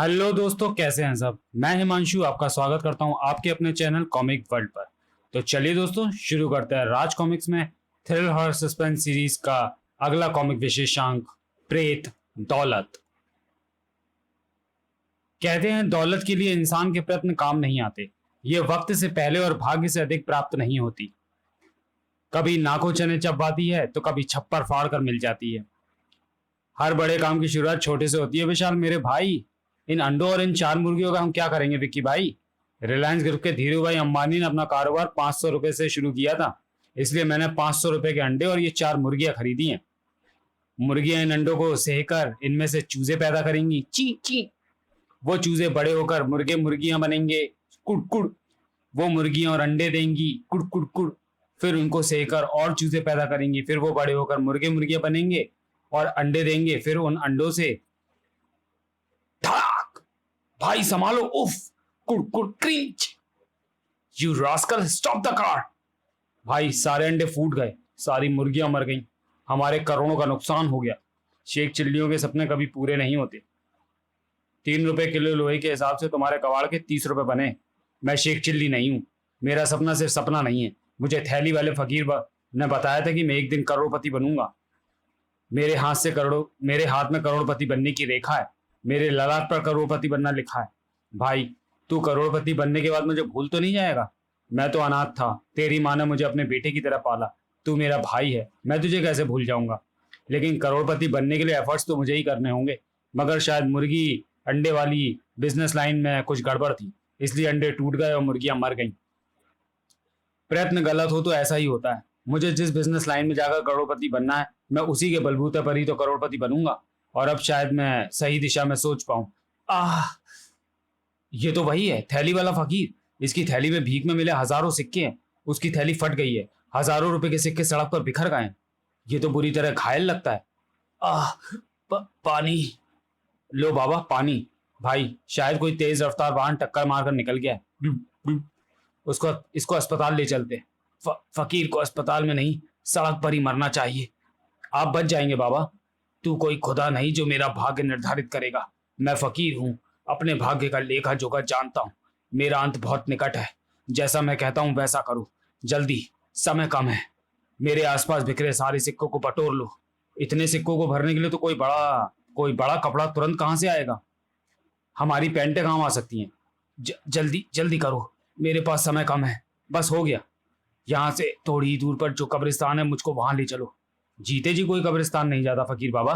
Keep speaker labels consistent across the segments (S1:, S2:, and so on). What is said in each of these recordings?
S1: Hello दोस्तों, कैसे हैं सब। मैं हिमांशु आपका स्वागत करता हूं आपके अपने चैनल कॉमिक वर्ल्ड पर। तो चलिए दोस्तों, शुरू करते हैं राज कॉमिक्स में थ्रिल हॉरर सस्पेंस सीरीज का अगला कॉमिक विशेषांक, प्रेत दौलत। कहते हैं दौलत के लिए इंसान के प्रयत्न काम नहीं आते, ये वक्त से पहले और भाग्य से अधिक प्राप्त नहीं होती। कभी नाकों चने चबवाती है तो कभी छप्पर फाड़ कर मिल जाती है। हर बड़े काम की शुरुआत छोटे से होती है विशाल मेरे भाई। इन अंडों और इन चार मुर्गियों का हम क्या करेंगे विक्की भाई। रिलायंस ग्रुप के धीरू भाई अंबानी ने अपना कारोबार 500 रुपए से शुरू किया था, इसलिए मैंने 500 रुपए के अंडे और ये चार मुर्गियां खरीदी हैं। मुर्गियां इन अंडों को सेकर इनमें से चूजे पैदा करेंगी, ची ची। वो चूजे बड़े होकर मुर्गे मुर्गियां बनेंगे, कुड़ कुड़। वो मुर्गियां और अंडे देंगी, कुड़ कुड़ कुड़। फिर उनको सेकर और चूजे पैदा करेंगी, फिर वो बड़े होकर मुर्गे मुर्गियां बनेंगे और अंडे देंगे। फिर उन अंडों से धड़ाक, भाई संभालो, उफ, कुड़ कुड़ क्रींच। You rascal, stop the car. भाई सारे अंडे फूट गए, सारी मुर्गियां मर गईं, हमारे करोड़ों का नुकसान हो गया। शेख चिल्लियों के सपने कभी पूरे नहीं होते। 3 रुपए किलो लोहे के हिसाब से तुम्हारे कबाड़ के 30 रुपए बने। मैं शेख चिल्ली नहीं हूं। मेरा सपना सिर्फ सपना नहीं है, मुझे थैली वाले ने बताया था कि मैं एक दिन करोड़पति बनूंगा। मेरे हाथ में करोड़पति बनने की रेखा है, मेरे ललाट पर करोड़पति बनना लिखा है। भाई तू करोड़पति बनने के बाद मुझे भूल तो नहीं जाएगा। मैं तो अनाथ था, तेरी माँ ने मुझे अपने बेटे की तरह पाला। तू मेरा भाई है, मैं तुझे कैसे भूल जाऊंगा। लेकिन करोड़पति बनने के लिए एफर्ट्स तो मुझे ही करने होंगे। मगर शायद मुर्गी अंडे वाली बिजनेस लाइन में कुछ गड़बड़ थी, इसलिए अंडे टूट गए और मुर्गियां मर गईं। प्रयत्न गलत हो तो ऐसा ही होता है। मुझे जिस बिजनेस लाइन में जाकर करोड़पति बनना है, मैं उसी के बलबूते पर ही तो करोड़पति बनूंगा। और अब शायद मैं सही दिशा में सोच पाऊं। आह, ये तो वही है, थैली वाला फकीर। इसकी थैली में भीख में मिले हजारों सिक्के हैं। उसकी थैली फट गई है, हजारों रुपए के सिक्के सड़क पर बिखर गए हैं। ये तो बुरी तरह घायल लगता है। आह, पानी लो बाबा, पानी। भाई शायद कोई तेज रफ्तार वाहन टक्कर मारकर निकल गया है। उसको इसको अस्पताल ले चलते। फकीर को अस्पताल में नहीं, सड़क पर ही मरना चाहिए। आप बच जाएंगे बाबा। तू कोई खुदा नहीं जो मेरा भाग्य निर्धारित करेगा। मैं फकीर हूँ, अपने भाग्य का लेखा जोखा जानता हूँ। मेरा अंत बहुत निकट है। जैसा मैं कहता हूँ वैसा करो, जल्दी, समय कम है। मेरे आसपास बिखरे सारे सिक्कों को बटोर लो। इतने सिक्कों को भरने के लिए तो कोई बड़ा कपड़ा तुरंत कहाँ से आएगा। हमारी पैंटें काम आ सकती हैं। जल्दी जल्दी करो, मेरे पास समय कम है। बस हो गया। यहाँ से थोड़ी ही दूर पर जो कब्रिस्तान है, मुझको वहां ले चलो। जीते जी कोई कब्रिस्तान नहीं जाता फकीर बाबा।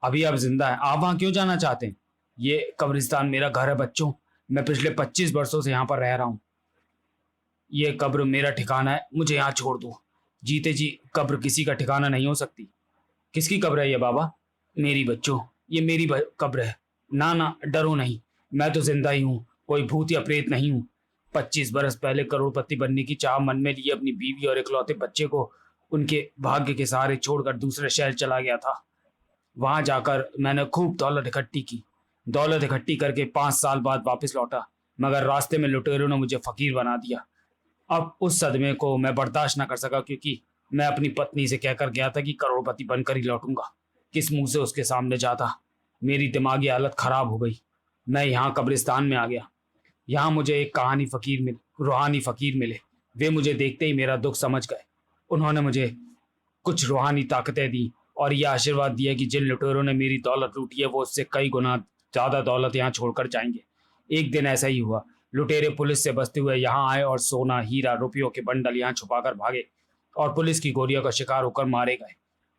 S1: अभी आप जिंदा हैं, आप वहां क्यों जाना चाहते हैं। ये कब्रिस्तान मेरा घर है बच्चों। मैं पिछले 25 वर्षों से यहाँ पर रह रहा हूँ। ये कब्र मेरा ठिकाना है, मुझे यहाँ छोड़ दो। जीते जी कब्र किसी का ठिकाना नहीं हो सकती। किसकी कब्र है ये बाबा। मेरी बच्चों, ये मेरी कब्र है। ना ना, डरो नहीं, मैं तो जिंदा ही हूँ, कोई भूत या प्रेत नहीं हूँ। 25 बरस पहले करोड़पति बनने की चाह मन में लिए अपनी बीवी और इकलौते बच्चे को उनके भाग्य के सहारे छोड़कर दूसरे शहर चला गया था। वहां जाकर मैंने खूब दौलत इकट्ठी की। दौलत इकट्ठी करके 5 साल बाद वापस लौटा, मगर रास्ते में लुटेरों ने मुझे फकीर बना दिया। अब उस सदमे को मैं बर्दाश्त न कर सका, क्योंकि मैं अपनी पत्नी से कहकर गया था कि करोड़पति बनकर ही लौटूंगा। किस मुंह से उसके सामने जाता। मेरी दिमागी हालत खराब हो गई। मैं यहाँ कब्रिस्तान में आ गया। यहाँ मुझे एक रूहानी फकीर मिले। वे मुझे देखते ही मेरा दुख समझ गए। उन्होंने मुझे कुछ रूहानी ताकतें दी और यह आशीर्वाद दिया कि जिन लुटेरों ने मेरी दौलत लूटी है, वो उससे कई गुना ज्यादा दौलत यहाँ छोड़कर जाएंगे। एक दिन ऐसा ही हुआ। लुटेरे पुलिस से बचते हुए यहाँ आए और सोना, हीरा, रुपयों के बंडल यहाँ छुपाकर भागे और पुलिस की गोलियों का शिकार होकर मारे गए।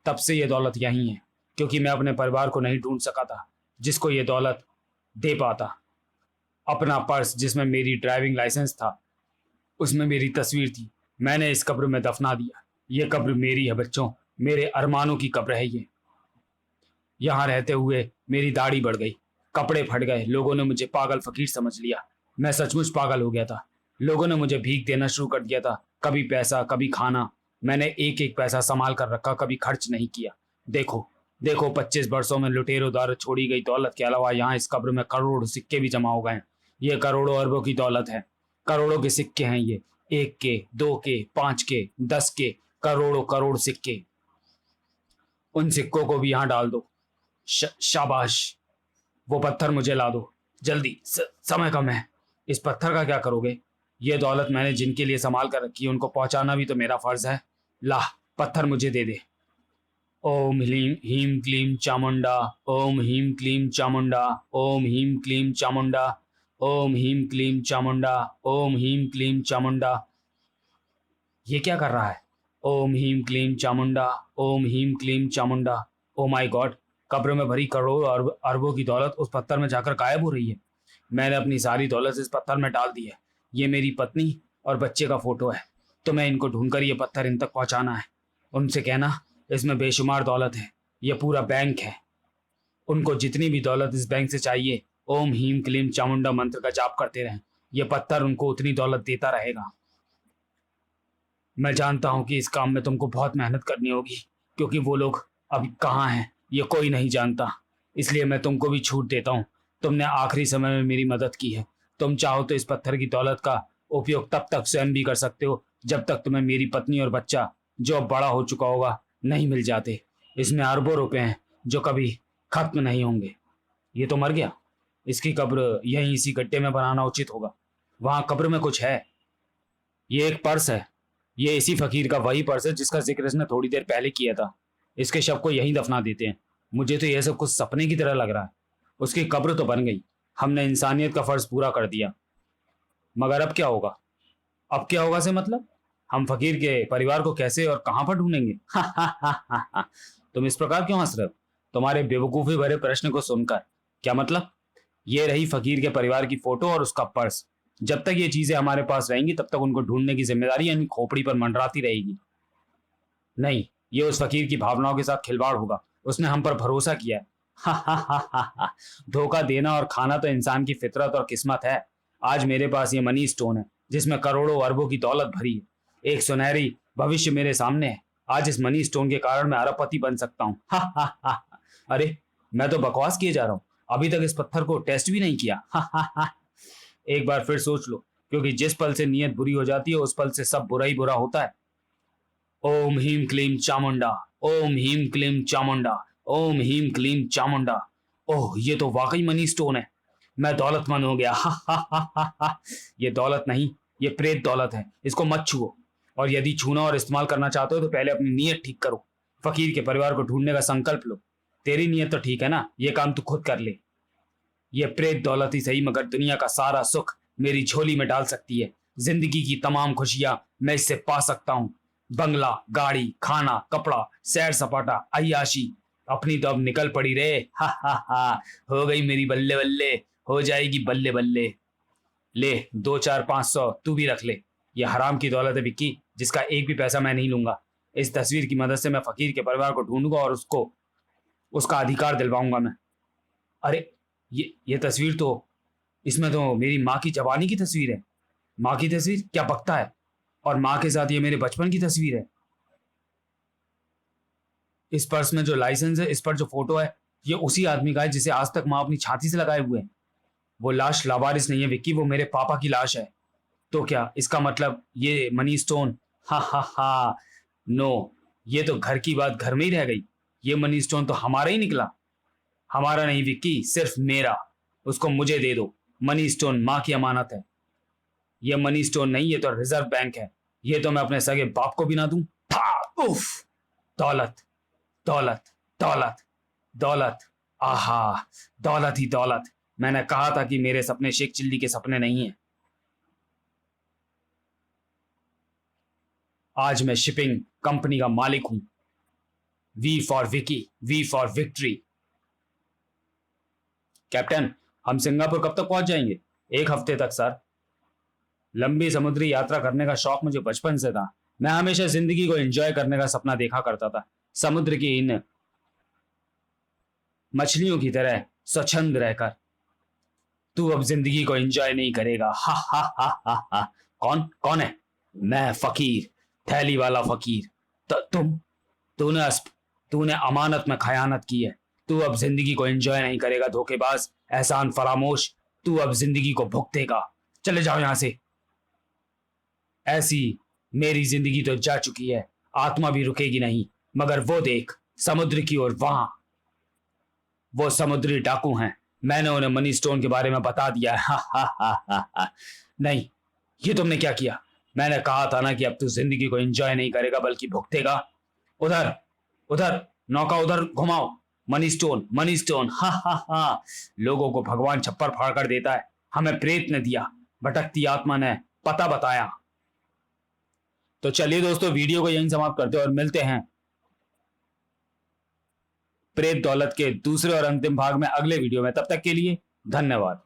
S1: तब से ये दौलत यहीं है, क्योंकि मैं अपने परिवार को नहीं ढूंढ सका था जिसको ये दौलत दे पाता। अपना पर्स जिसमें मेरी ड्राइविंग लाइसेंस था, उसमें मेरी तस्वीर थी, मैंने इस कब्र में दफना दिया। ये कब्र मेरी है बच्चों, मेरे अरमानों की कब्र है ये। यहाँ रहते हुए मेरी दाढ़ी बढ़ गई, कपड़े फट गए, लोगों ने मुझे पागल फकीर समझ लिया। मैं सचमुच पागल हो गया था। लोगों ने मुझे भीख देना शुरू कर दिया था, कभी पैसा कभी खाना। मैंने एक एक पैसा संभाल कर रखा, कभी खर्च नहीं किया। देखो देखो, 25 वर्षों में लुटेरों द्वारा छोड़ी गई दौलत के अलावा यहाँ इस कब्र में करोड़ों सिक्के भी जमा हो गए हैं। ये करोड़ों अरबों की दौलत है। करोड़ों के सिक्के हैं ये, 1 के, 2 के, 5 के, 10 के, करोड़ों करोड़ सिक्के। उन सिक्कों को भी यहाँ डाल दो। शाबाश, वो पत्थर मुझे ला दो। जल्दी, समय कम है। इस पत्थर का क्या करोगे? ये दौलत मैंने जिनके लिए संभाल कर रखी है उनको पहुंचाना भी तो मेरा फर्ज है। ला, पत्थर मुझे दे दे। ओम ह्लीं ह्रीं क्लीं चामुंडा, ओम ह्रीं क्लीं चामुंडा, ओम ह्रीं क्लीं चामुंडा, ओम ह्रीं क्लीं चामुंडा, ओम ह्रीं क्लीं चामुंडा। ये क्या कर रहा है? ओम ह्रीं क्लीं चामुंडा, ओम ह्रीं क्लीं चामुंडा। ओ माय गॉड, कब्र में भरी करोड़ों अरबों की दौलत उस पत्थर में जाकर गायब हो रही है। मैंने अपनी सारी दौलत इस पत्थर में डाल दी है। ये मेरी पत्नी और बच्चे का फोटो है, तो मैं इनको ढूंढकर ये पत्थर इन तक पहुंचाना है। उनसे कहना इसमें बेशुमार दौलत है, ये पूरा बैंक है। उनको जितनी भी दौलत इस बैंक से चाहिए, ओम ह्रीं क्लीं चामुंडा मंत्र का जाप करते रहें। ये पत्थर उनको उतनी दौलत देता रहेगा। मैं जानता हूं कि इस काम में तुमको बहुत मेहनत करनी होगी, क्योंकि वो लोग अब कहाँ हैं ये कोई नहीं जानता। इसलिए मैं तुमको भी छूट देता हूँ। तुमने आखिरी समय में मेरी मदद की है। तुम चाहो तो इस पत्थर की दौलत का उपयोग तब तक स्वयं भी कर सकते हो जब तक तुम्हें मेरी पत्नी और बच्चा, जो अब बड़ा हो चुका होगा, नहीं मिल जाते। इसमें अरबों रुपए हैं जो कभी खत्म नहीं होंगे। ये तो मर गया, इसकी कब्र यहीं इसी गड्ढे में बनाना उचित होगा। वहां कब्र में कुछ है। ये एक पर्स है। ये इसी फकीर का वही पर्स है जिसका जिक्र इसने थोड़ी देर पहले किया था। इसके शव को यहीं दफना देते हैं। मुझे तो यह सब कुछ सपने की तरह लग रहा है। उसकी कब्र तो बन गई, हमने इंसानियत का फर्ज पूरा कर दिया, मगर अब क्या होगा? अब क्या होगा से मतलब हम फकीर के परिवार को कैसे और कहां पर ढूंढेंगे? तुम इस प्रकार क्यों हंस रहे हो? तुम्हारे बेवकूफी भरे प्रश्न को सुनकर क्या मतलब? ये रही फकीर के परिवार की फोटो और उसका पर्स। जब तक ये चीजें हमारे पास रहेंगी तब तक उनको ढूंढने की जिम्मेदारी यानी खोपड़ी पर मंडराती रहेगी। नहीं, ये उस फकीर की भावनाओं के साथ खिलवाड़ होगा। उसने हम पर भरोसा किया है। धोखा देना और खाना तो इंसान की फितरत और किस्मत है। आज मेरे पास ये मनी स्टोन है जिसमें करोड़ों अरबों की दौलत भरी है। एक सुनहरी भविष्य मेरे सामने है। आज इस मनी स्टोन के कारण मैं अरबपति बन सकता हूँ। अरे, मैं तो बकवास किए जा रहा हूँ। अभी तक इस पत्थर को टेस्ट भी नहीं किया। एक बार फिर सोच लो, क्योंकि जिस पल से नीयत बुरी हो जाती है उस पल से सब बुरा ही बुरा होता है। ओम ह्रीं क्लीं चामुंडा, ओम ह्रीं क्लीं चामुंडा, ओम ह्रीं क्लीं चामुंडा। ओह, ये तो वाकई मनी स्टोन है। मैं दौलतमंद हो गया। ये दौलत नहीं, ये प्रेत दौलत है। इसको मत छुओ, और यदि छूना और इस्तेमाल करना चाहते हो तो पहले अपनी नीयत ठीक करो। फकीर के परिवार को ढूंढने का संकल्प लो। तेरी नीयत तो ठीक है ना, ये काम तू खुद कर ले। ये प्रेत दौलत ही सही, मगर दुनिया का सारा सुख मेरी झोली में डाल सकती है। जिंदगी की तमाम खुशियां मैं इससे पा सकता हूँ। बंगला, गाड़ी, खाना, कपड़ा, सैर सपाटा, अय्याशी, अपनी तो अब निकल पड़ी रे। हा, हो गई मेरी बल्ले बल्ले, हो जाएगी बल्ले बल्ले। ले, 2 4 500 तू भी रख ले। ये हराम की दौलत है विक्की, जिसका एक भी पैसा मैं नहीं लूंगा। इस तस्वीर की मदद से मैं फकीर के परिवार को ढूंढूंगा और उसको उसका अधिकार दिलवाऊंगा मैं। अरे, ये तस्वीर तो, इसमें तो मेरी माँ की जवानी की तस्वीर है। माँ की तस्वीर? क्या बकता है? और माँ के साथ ये मेरे बचपन की तस्वीर है। इस पर्स में जो लाइसेंस है, इस पर जो फोटो है, ये उसी आदमी का है जिसे आज तक माँ अपनी छाती से लगाए हुए है। वो लाश लावारिस नहीं है विक्की, वो मेरे पापा की लाश है। तो क्या इसका मतलब ये मनी स्टोन? हा, नो, ये तो घर की बात घर में ही रह गई। ये मनी स्टोन तो हमारा ही निकला। हमारा नहीं विक्की, सिर्फ मेरा। उसको मुझे दे दो। मनी स्टोन माँ की अमानत है। ये मनी स्टोन नहीं, ये तो रिजर्व बैंक है। ये तो मैं अपने सगे बाप को भी ना दूं। उफ, दौलत, दौलत, दौलत, दौलत। आहा, दौलत ही दौलत। मैंने कहा था कि मेरे सपने शेख चिल्ली के सपने नहीं हैं। आज मैं शिपिंग कंपनी का मालिक हूं। V for Vicky, V for victory. Captain, हम सिंगापुर कब तक पहुंच जाएंगे? 1 हफ्ते तक सर। लंबी समुद्री यात्रा करने का शौक मुझे बचपन से था। मैं हमेशा जिंदगी को एंजॉय करने का सपना देखा करता था, समुद्र की इन मछलियों की तरह स्वच्छंद रहकर। तू अब जिंदगी को एंजॉय नहीं करेगा। हा। कौन कौन है? मैं फकीर, थैली वाला फकीर। तुम, तूने तूने अमानत में खयानत की है। तू अब जिंदगी को एंजॉय नहीं करेगा धोखेबाज, एहसान फरामोश। तू अब जिंदगी को भुगतेगा। चले जाओ यहां से। ऐसी मेरी जिंदगी तो जा चुकी है, आत्मा भी रुकेगी नहीं। मगर वो देख, समुद्र की ओर, वहां वो समुद्री डाकू हैं। मैंने उन्हें मनी स्टोन के बारे में बता दिया है। हा हा हा हा हा। नहीं, ये तुमने क्या किया? मैंने कहा था ना कि अब तू जिंदगी को एंजॉय नहीं करेगा बल्कि भुगतेगा। उधर, उधर, नौका उधर घुमाओ। मनी स्टोन, हा हा हा। लोगों को भगवान छप्पर फाड़ कर देता है, हमें प्रेत ने दिया, भटकती आत्मा ने पता बताया। तो चलिए दोस्तों, वीडियो को यहीं समाप्त करते हैं और मिलते हैं प्रेत दौलत के दूसरे और अंतिम भाग में अगले वीडियो में। तब तक के लिए धन्यवाद।